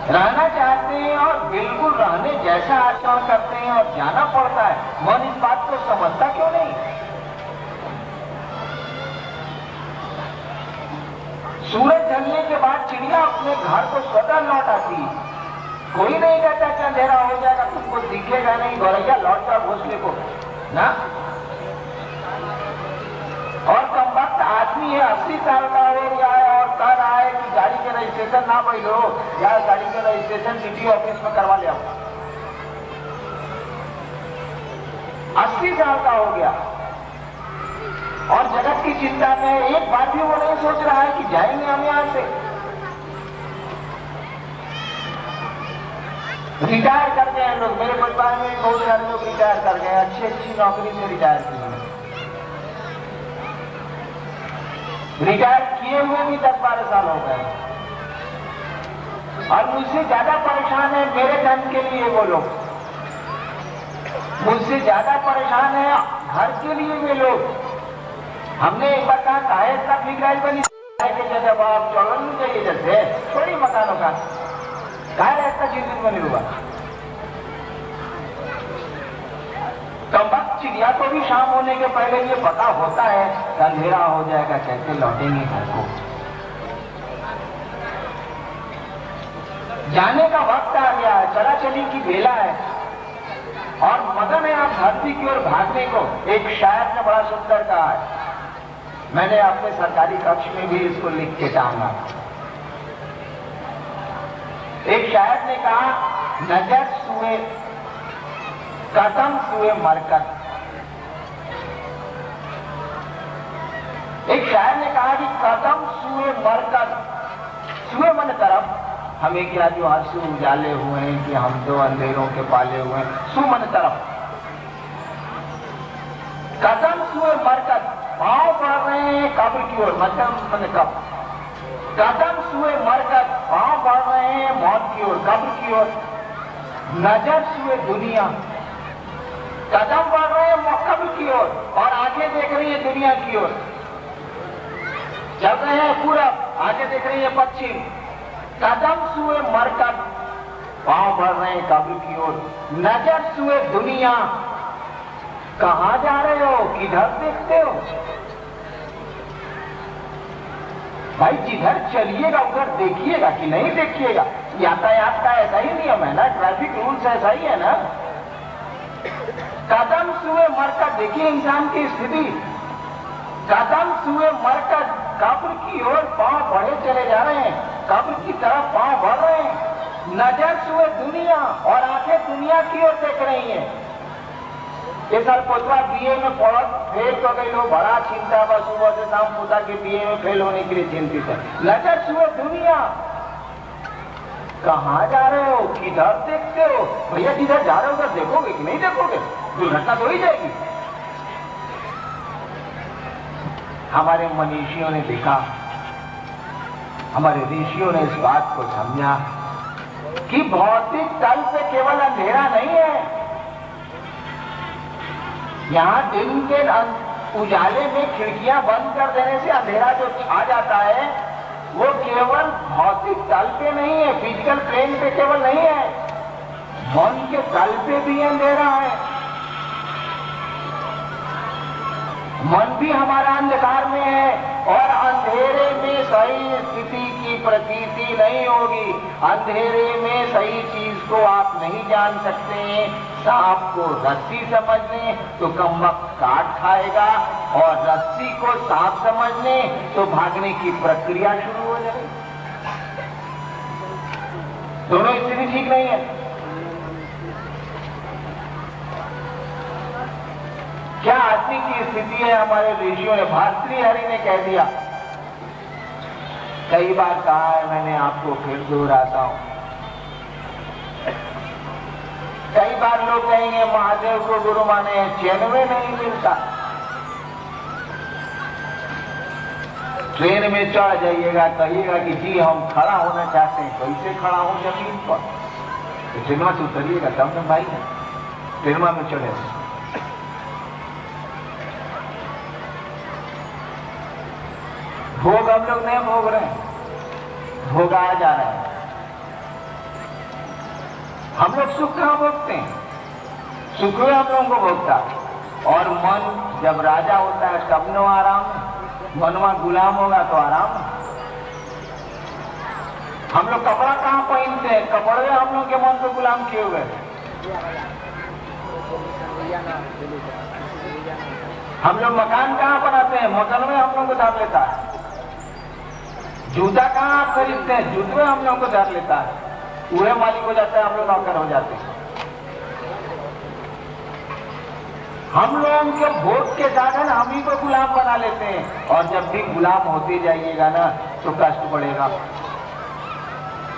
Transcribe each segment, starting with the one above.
रहना चाहते हैं और बिल्कुल रहने जैसा आचरण करते हैं और जाना पड़ता है, मन इस बात को समझता क्यों नहीं? सूरज ढलने के बाद चिड़िया अपने घर को स्वतः लौट आती है। कोई नहीं कहता कि अंधेरा हो जाएगा, तुमको दिखेगा नहीं, गौरैया लौट जाओ घोंसले को ना। और कम वक्त आदमी है 80 साल का हो गया है और कह रहा है कि गाड़ी के रजिस्ट्रेशन ना बैठो, या गाड़ी के रजिस्ट्रेशन सिटी ऑफिस में करवा ले आओ। 80 साल का हो गया और जगत की चिंता में एक बात भी वो नहीं सोच रहा है कि जाएंगे हम यहां से। रिटायर कर गए हैं लोग, मेरे परिवार में बहुत सारे लोग रिटायर कर गए, अच्छी नौकरी से रिटायर किए। रिटायर किए हुए भी 10-12 साल हो गए और मुझसे ज्यादा परेशान है मेरे धन के लिए वो लोग, मुझसे ज्यादा परेशान है घर के लिए वे लोग। हमने एक बार कहा काहे इतना फिक्राइल बनी के जैसे आप चलन नहीं चाहिए जैसे थोड़ी मकानों का काहे ऐसा चीज बनी हुआ। कम वक्त चिड़िया को भी शाम होने के पहले ये पता होता है कि अंधेरा हो जाएगा, कैसे लौटेंगे घर को। जाने का वक्त आ गया है, चला चली की बेला है और मदन है आप धरती की ओर भागने को। एक शायर ने बड़ा सुंदर कहा है, मैंने अपने सरकारी कक्ष में भी इसको लिख के टांगा। एक शायर ने कहा नजर सुए कदम सुए मरकत। एक शायर ने कहा कि कदम सुए मरकत, सुए मन तरफ, हमें क्या जो आंसू उजाले हुए हैं कि हम दो अंधेरों के पाले हुए हैं, सु मन तरफ। कदम सुए मरकत, पांव बढ़ रहे हैं कब्र की ओर, मतलब मन कब। कदम सुए मरकत, पांव बढ़ रहे हैं मौत की ओर, कब्र की ओर। नजर सुए दुनिया, कदम बढ़ रहे हैं कब्र की ओर और आगे देख रही है दुनिया की ओर। चल रहे हैं पूरब, आगे देख रही है पश्चिम। कदम सुए मरकत, पांव बढ़ रहे हैं कब्र की ओर। नजर सुए दुनिया, कहां जा रहे हो, किधर देखते हो? भाई जिधर चलिएगा उधर देखिएगा कि नहीं देखिएगा। यातायात का ऐसा ही नियम है ना, ट्रैफिक रूल्स ऐसा ही है ना। कदम सुए मरकत, देखिए इंसान की स्थिति। कदम सुए मरकत, कब्र की ओर पांव बढ़े चले जा रहे हैं, कब्र की तरफ पांव बढ़ रहे हैं। नजर सुए दुनिया और आंखें दुनिया की ओर देख रही हैं। ये साल पोतवा बीए में पढ़ फेल तो गई लोग, बड़ा चिंता बस सुबह से शाम पोता के बीए में फेल होने के लिए चिंतित है। नजर सुए दुनिया, कहां जा रहे हो, किधर देखते हो? भैया किधर जा रहे हो उधर देखोगे कि नहीं देखोगे? दुर्घटना तो ही जाएगी। हमारे मनीषियों ने देखा, हमारे ऋषियों ने इस बात को समझा कि भौतिक तल पे केवल अंधेरा नहीं है। यहां दिन के उजाले में खिड़कियां बंद कर देने से अंधेरा जो छा जाता है वो केवल भौतिक तल पे नहीं है, फिजिकल प्लेन पे केवल नहीं है, मन के तल पे भी अंधेरा है। मन भी हमारा अंधकार में है और अंधेरे में सही स्थिति की प्रतीति नहीं होगी। अंधेरे में सही चीज को आप नहीं जान सकते हैं। सांप को रस्सी समझ लें तो कमबख्त काट खाएगा और रस्सी को सांप समझ लें तो भागने की प्रक्रिया शुरू हो जाएगी। दोनों स्थिति ठीक नहीं है। क्या आदमी की स्थिति है? हमारे ऋषियों ने, भर्तृहरि ने कह दिया, कई बार कहा है मैंने, आपको फिर दोहराता हूं। कई बार लोग कहेंगे महादेव को गुरु माने, चैनवे नहीं मिलता। ट्रेन में चढ़ जाइएगा, कहिएगा कि जी हम खड़ा होना चाहते हैं, कैसे खड़ा हो जमीन पर? तो ट्रेन से उतरिएगा तब न भाई है, ट्रेन में चढ़े। भोग हम लोग नहीं भोग रहे हैं, भोग आ जा रहे हैं। हम लोग सुख कहाँ भोगते हैं? सुख में हम लोगों को भोगता। और मन जब राजा होता है तब नो आराम, मनवा गुलाम होगा तो आराम। हम लोग कपड़ा कहाँ पहनते हैं? कपड़े हम लोग के मन को गुलाम किए हुए। हम लोग मकान कहाँ बनाते हैं? मकान में हम लोग को धर लेता है। जूता कहाँ आप खरीदते हैं? जूते हम लोग को धर लेता है। वह मालिक हो जाता है, हम लोग नौकर हो जाते हैं। हम लोगों के भोग के साधन हम ही को गुलाम बना लेते हैं। और जब भी गुलाम होते जाइएगा ना तो कष्ट बढ़ेगा,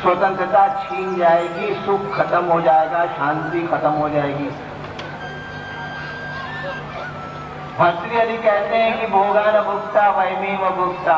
स्वतंत्रता छीन जाएगी, सुख खत्म हो जाएगा, शांति खत्म हो जाएगी। भर्तृहरि कहते हैं कि भोगा न भुगता वैमेव भुगता,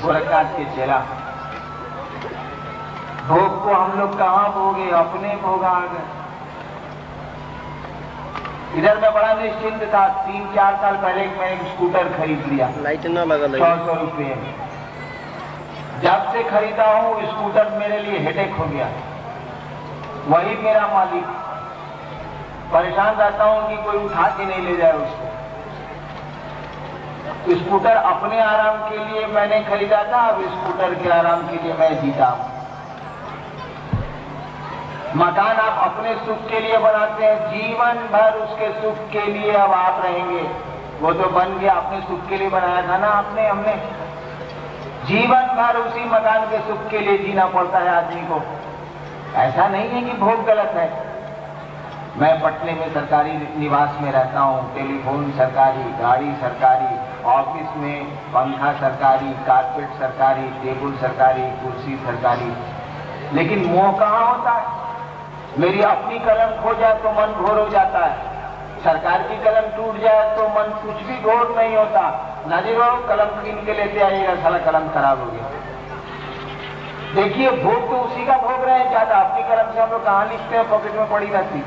गोरखनाथ के चेला। भोग को हम लोग कहाँ भोगे? अपने भोगा आ गए। इधर मैं बड़ा निश्चिंत था, 3-4 साल पहले मैं एक स्कूटर खरीद लिया, लाइट ना लगा 100 रुपये। जब से खरीदा हूँ स्कूटर मेरे लिए हेडेक हो गया। वही मेरा मालिक, परेशान रहता हूँ कि कोई उठा के नहीं ले जाए उसको। स्कूटर अपने आराम के लिए मैंने खरीदा था, अब स्कूटर के आराम के लिए मैं जीता हूँ। मकान आप अपने सुख के लिए बनाते हैं, जीवन भर उसके सुख के लिए अब आप रहेंगे। वो तो बन गया, अपने सुख के लिए बनाया था ना आपने, हमने। जीवन भर उसी मकान के सुख के लिए जीना पड़ता है आदमी को। ऐसा नहीं है कि भोग गलत है। मैं पटने में सरकारी निवास में रहता हूँ, टेलीफोन सरकारी, गाड़ी सरकारी, ऑफिस में पंखा सरकारी, कारपेट सरकारी, टेबल सरकारी, कुर्सी सरकारी। लेकिन मोह कहाँ होता है? मेरी अपनी कलम खो जाए तो मन घोर हो जाता है, सरकार की कलम टूट जाए तो मन कुछ भी घोर नहीं होता। नाजिर बाबू कलम कीन के लेते आइएगा, साला कलम खराब हो गया। देखिए भोग तो उसी का भोग रहे हैं ज्यादा। अपनी कलम से हम लोग कहाँ लिखते हैं, पॉकेट में पड़ी रहती।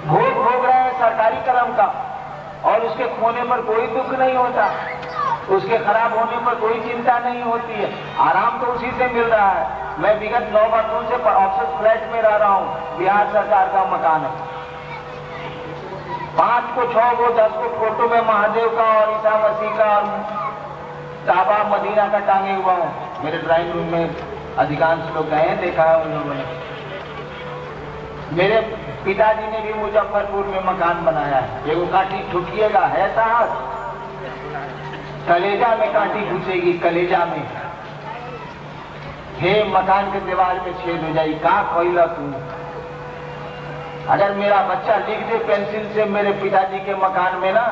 भोग भोग रहे हैं सरकारी कलम का, और उसके खोने पर कोई दुख नहीं होता, उसके खराब होने पर कोई चिंता नहीं होती है। आराम तो उसी से मिल रहा है। मैं विगत 9 वर्षों से ऑफिस फ्लैट में रह रहा हूँ, बिहार सरकार का मकान है। 5 को 6 को 10 को फोटो में महादेव का और ईसा मसीह का और काबा मदीना का टांगे हुआ हूँ। मेरे ड्राइंग रूम में अधिकांश लोग गए हैं, देखा है उन लोगों ने। मेरे पिताजी ने भी मुजफ्फरपुर में मकान बनाया है। एगो कांटी ठुकिएगा है साहब, कलेजा में कांटी घुसेगी, कलेजा में। हे मकान के दीवार में छेद हो जाएगी, का कोयला तू। अगर मेरा बच्चा लिख दे पेंसिल से मेरे पिताजी के मकान में ना,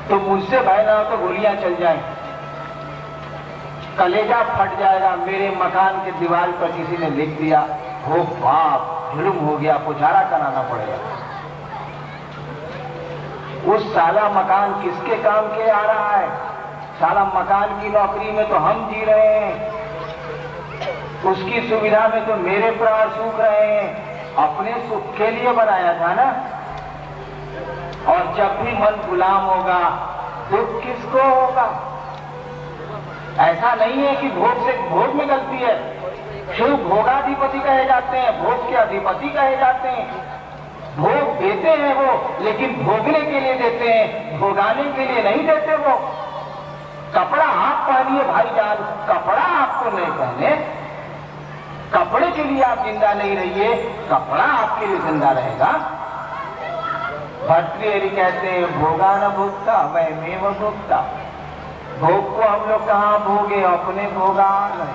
तो मुझसे भय ना हो तो गोलियां चल जाए, कलेजा फट जाएगा। मेरे मकान के दीवार पर किसी ने लिख दिया, हो बाप जुल्म हो गया, पुजारा कराना पड़ेगा। उस साला मकान किसके काम के आ रहा है? साला मकान की नौकरी में तो हम जी रहे हैं, उसकी सुविधा में तो मेरे प्राण सूख रहे हैं। अपने सुख के लिए बनाया था ना। और जब भी मन गुलाम होगा दुख किसको होगा? ऐसा नहीं है कि भोग से भोग में गलती है। शिव भोगाधिपति कहे जाते हैं, भोग के अधिपति कहे जाते हैं। भोग देते हैं वो, लेकिन भोगने के लिए देते हैं, भोगाने के लिए नहीं देते वो। कपड़ा आप पहनिए भाईजान, कपड़ा आपको नहीं पहने, कपड़े के लिए आप जिंदा नहीं रहिए, कपड़ा आपके लिए जिंदा रहेगा। भर्तृहरि कहते हैं भोगा न भुगता वैमेव भुगता। भोग को हम लोग कहाँ भोगे? अपने भोगा गए।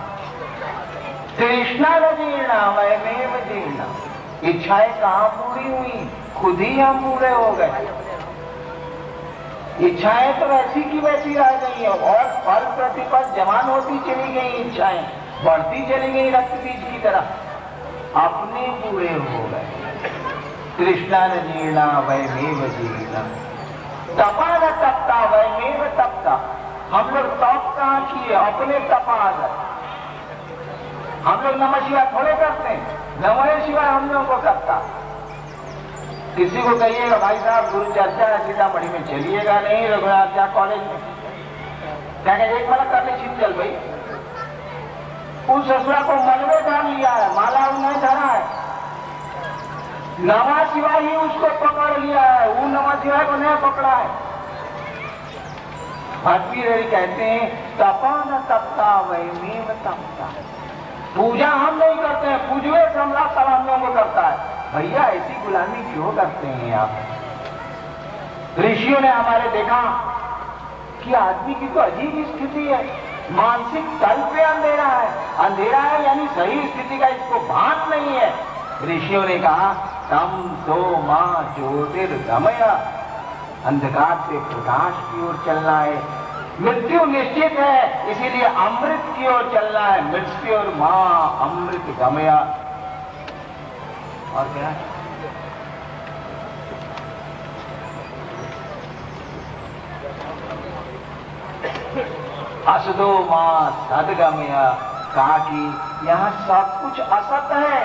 तृष्णा न जीर्णा वैमेव जीर्णा। इच्छाएं कहाँ पूरी हुई? खुद ही हम पूरे हो गए। इच्छाएं तो वैसी की वैसी रह गई है, और फल प्रतिफल जवान होती चली गई, इच्छाएं बढ़ती चली गई रक्त बीज की तरह, अपने पूरे हो गए। तृष्णा न जीर्णा वैमेव जीर्णा। तपा न तपता वैमेव तपता। हम लोग तप कहाँ किए? अपने तपा गए। हम लोग नमः शिवाय थोड़े करते हैं, नमः शिवाय हम लोगों को करता। किसी को कहिएगा भाई साहब गुरु चर्चा है सीतामढ़ी में, चलिएगा नहीं रघुनाथ कॉलेज में, क्या एक मना करने छिप चल भाई। उस ससुरा को मलबे धर लिया है, माला नहीं धरा है। नमः शिवाय ही उसको पकड़ लिया है, वो नमः शिवाय को नहीं पकड़ा है। भक्ति कहते हैं तपा न तपता वही नीम तपता। पूजा हम नहीं करते हैं, पूजवे सम्राट सब हम लोगों को करता है। भैया ऐसी गुलामी क्यों करते हैं आप? ऋषियों ने हमारे देखा कि आदमी की तो अजीब स्थिति है, मानसिक तल पे अंधेरा है। अंधेरा है यानी सही स्थिति का इसको भान नहीं है। ऋषियों ने कहा तम तो मां ज्योतिर्गमय, अंधकार से प्रकाश की ओर चलना है। मृत्यु निश्चित है, इसीलिए अमृत की ओर चलना है। मृत्यु और मां अमृत गमय। और क्या है? असदो मां सदगमय। कहा कि यहाँ सब कुछ असत है,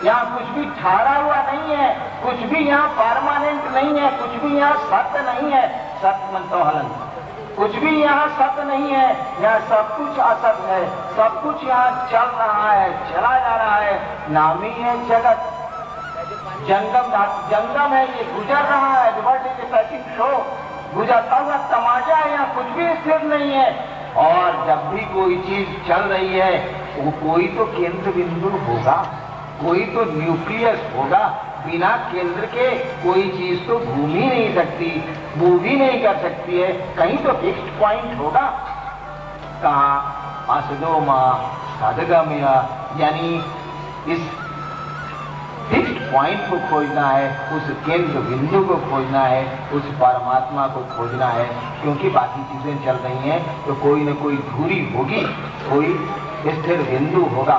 यहाँ कुछ भी ठहरा हुआ नहीं है, कुछ भी यहाँ परमानेंट नहीं है, कुछ भी यहाँ सत्य नहीं है। सत्य मन तो हलन, कुछ भी यहाँ सत्य नहीं है, यहाँ सब कुछ असत है। सब कुछ यहाँ चल रहा है, चला जा रहा है। नामी है जगत, जंगम है, ये गुजर रहा है। शो गुजरता हुआ तमाशा है, यहाँ कुछ भी स्थिर नहीं है। और जब भी कोई चीज चल रही है, वो कोई तो केंद्र बिंदु होगा, कोई तो न्यूक्लियस होगा। बिना केंद्र के कोई चीज तो घूम ही नहीं सकती, मूव भी नहीं कर सकती है। कहीं तो फिक्स्ड पॉइंट होगा। कहा असदो मां सदगमय, यानी इस फिक्स्ड पॉइंट को खोजना है, उस केंद्र बिंदु को खोजना है, उस परमात्मा को खोजना है। क्योंकि बाकी चीजें चल रही हैं तो कोई न कोई धुरी होगी, कोई स्थिर बिंदु होगा।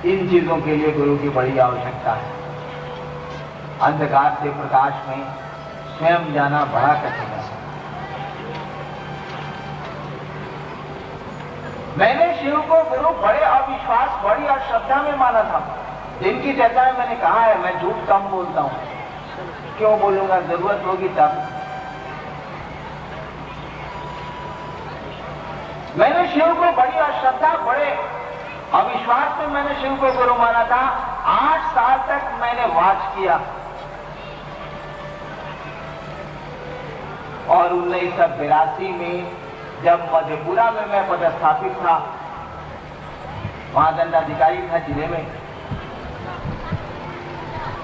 इन चीजों के लिए गुरु की बड़ी आवश्यकता है। अंधकार से प्रकाश में स्वयं जाना बड़ा कठिन है। मैंने शिव को गुरु बड़े अविश्वास, बड़ी अश्रद्धा में माना था। जिनकी चर्चा में मैंने कहा है मैं झूठ कम बोलता हूं, क्यों बोलूंगा, जरूरत होगी तब। मैंने शिव को बड़ी अश्रद्धा, बड़े अविश्वास में मैंने शिव को गुरु माना था। 8 साल तक मैंने वाच किया और 1982 में जब मधेपुरा में मैं पदस्थापित था, वहां दंडाधिकारी था जिले में,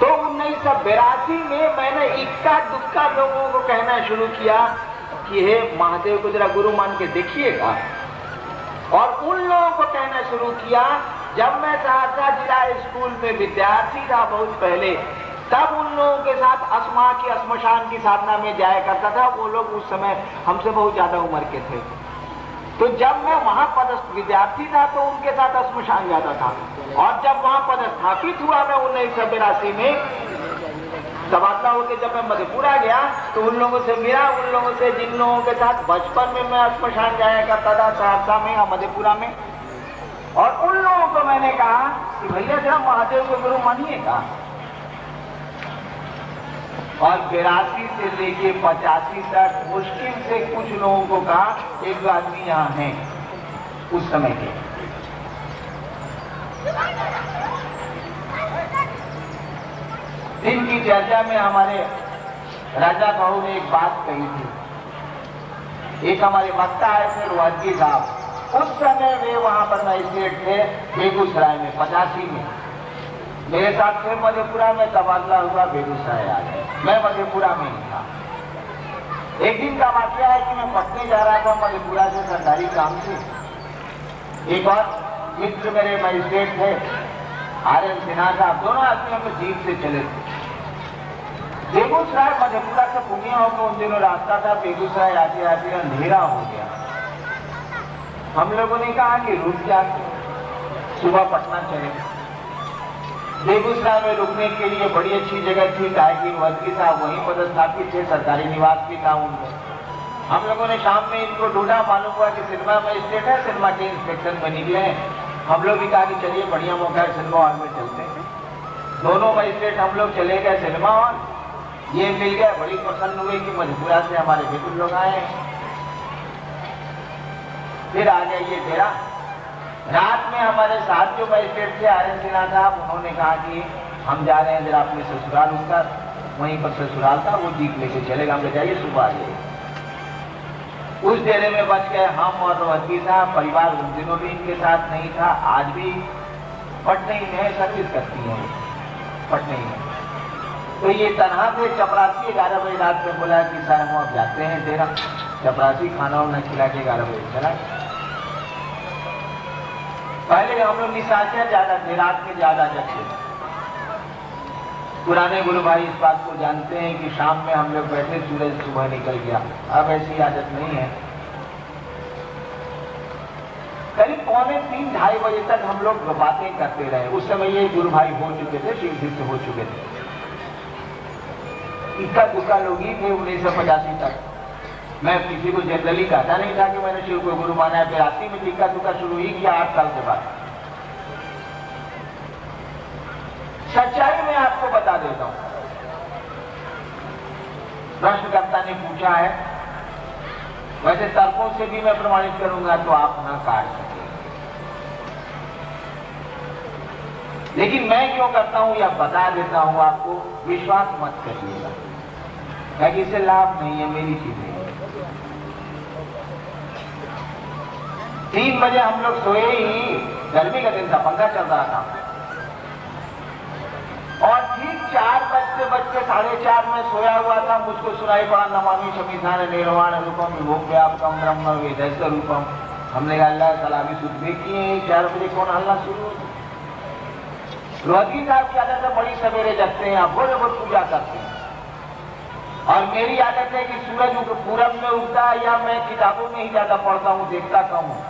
तो 1982 में मैंने इक्का दुक्का लोगों को कहना शुरू किया कि हे महादेव को जरा गुरु मान के देखिएगा। और उन लोगों को कहना शुरू किया, जब मैं सहरसा जिला स्कूल में विद्यार्थी था बहुत पहले, तब उन लोगों के साथ अस्मा की श्मशान की साधना में जाया करता था। वो लोग उस समय हमसे बहुत ज्यादा उम्र के थे। तो जब मैं वहां पदस्थ विद्यार्थी था तो उनके साथ श्मशान जाता था। और जब वहां पदस्थापित हुआ मैं 1982 में, तबादला होकर जब मैं मधेपुरा गया तो उन लोगों से मिला, उन लोगों से जिन लोगों के साथ बचपन में मैं श्मशान जाया करता था सहरसा में या मधेपुरा में, और उन लोगों को मैंने कहा कि भैया जरा महादेव को गुरु मानिएगा। और 82 से लेके 85 तक मुश्किल से कुछ लोगों को कहा, एक आदमी यहाँ है उस समय के। दिन की चर्चा में हमारे राजा बहू ने एक बात कही थी। एक हमारे वक्ता आए थे रोहतगी साहब, उस समय वे वहां पर मजिस्ट्रेट थे बेगूसराय में 85 में। मेरे साथ फिर मधेपुरा में तबादला हुआ, बेगूसराय आ गए, मैं मधेपुरा में ही था। एक दिन का वाक्य है कि मैं पटने जा रहा था मधेपुरा से सरकारी काम से। एक और मित्र मेरे मजिस्ट्रेट थे आर्यन सिन्हा साहब, दोनों आदमी हम जीप से चले थे। बेगूसराय मधेपुरा से पूर्णिया होकर उन दिनों रास्ता था, बेगूसराय आते आते अंधेरा हो गया। हम लोगों ने कहा कि रुक जाते, सुबह पटना चले। बेगूसराय में रुकने के लिए बड़ी अच्छी जगह थी, गायकी वदगी साहब वहीं पदस्थापित थे, सरकारी निवास भी था उनमें। हम लोगों ने शाम में इनको ढूंढा, मालूम हुआ कि सिनेमा मजिस्ट्रेट है, सिनेमा के इंस्पेक्शन में निकले हैं। हम लोग भी कहा कि चलिए बढ़िया मौका है, सिनेमा हॉल में चलते हैं। दोनों मजिस्ट्रेट हम लोग चले गए सिनेमा हॉल। ये मिल गए, बड़ी प्रसन्न हुए कि मधेपुरा से हमारे बिल्कुल लोग आए। फिर आ जाइए डेरा। रात में हमारे साथ जो मजिस्ट्रेट थे आर्यन सिन्हा साहब, उन्होंने कहा कि हम जा रहे हैं जरा अपने ससुराल, उनका वहीं पर ससुराल था, वो जीप लेके चलेगा, हम ले जाइए सुबह आ जाइए। उस डेरे में बच गए हम और रोहतगी साहब। परिवार उन दिनों भी इनके साथ नहीं था, आज भी पटनई में सर्विस करती हैं पटनई में। तो ये तनहा से चपरासी 11 बजे रात में बोला कि सर हम अब जाते हैं डेरा। चपरासी खाना वाना खिला के 11 बजे चला। पहले हम लोग निशाचर ज्यादा थे, रात में ज्यादा जगते। पुराने गुरु भाई इस बात को जानते हैं कि शाम में हम लोग बैठे, सूरज सुबह निकल गया। अब ऐसी आदत नहीं है। करीब 2:45-2:30 बजे तक हम लोग बातें करते रहे। उस समय ये गुरु भाई हो चुके थे, शिव से हो चुके थे। इक्का दुक्का लोग ही थे 1985 तक। मैं किसी को जनरली कहता नहीं था कि मैंने शिव को गुरु माना है। 82 में इक्का दुक्का शुरू ही किया, 8 साल के बाद। सच्चाई मैं आपको बता देता हूं। प्रश्नकर्ता ने पूछा है, वैसे तर्कों से भी मैं प्रमाणित करूंगा तो आप ना काट सकें, लेकिन मैं क्यों करता हूं या बता देता हूं आपको, विश्वास मत करिएगा, क्योंकि इससे लाभ नहीं है, मेरी चीजें। 3 बजे हम लोग सोए ही, गर्मी का दिन था, पंखा चल रहा था, और ठीक 4 बजते 4:30 में सोया हुआ था। मुझको सुनाई पड़ा नमामि शमीधान निर्वाण रूपम विभोव्यापकम ब्रह्म वेदस्य रूपम। हमने कहा अल्लाह सलामी सुधे किए 4 बजे कौन हल्ला शुरू हो। रोहतगी साहब की आदत है, बड़ी सवेरे जगते हैं, आप बोले बहुत पूजा करते हैं। और मेरी आदत है कि सूरज पूरब में उगता है, या मैं किताबों में ही ज्यादा पढ़ता हूँ, देखता कम हूँ।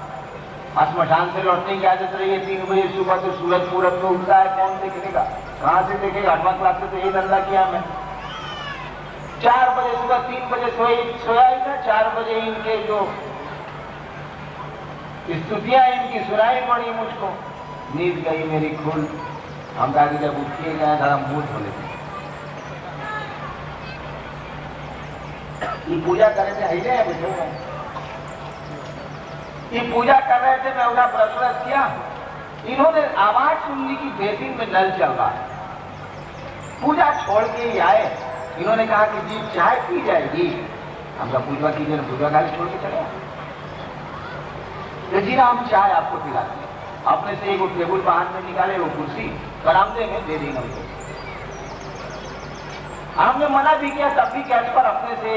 श्मशान से लौटने की आदत रही है 3 बजे सुबह, तो सूरज पूरब में उगता है, कौन देखेगा, कहां से देखेगा। 8वां क्लास से तो यही धंधा किया मैं। 4 बजे सुबह, 3 बजे सोया ही था। 4 बजे इनके जो स्तुतियां इनकी सुनाई पड़ी मुझको, नींद गई मेरी खुल। हम कहा कि जब उठिए गए था हम मुंह धो लेते। ये पूजा कर रहे थे, ऐसे है बुझे ये पूजा कर रहे थे, मैं उनका ब्रश किया। इन्होंने आवाज सुन ली कि बेसिन में नल चल रहा है। पूजा छोड़ के ही आए। इन्होंने कहा कि जी चाय पी जाएगी। हमका पूजा कीजिए, पूजा खाली छोड़ के चले। तो जी ना हम चाय आपको पिलाते हैं। अपने से एक टेबुल बाहर में निकाले, वो कुर्सी बरामदे में दे देंगे हमको। हमने मना भी किया, तब भी कैश पर अपने से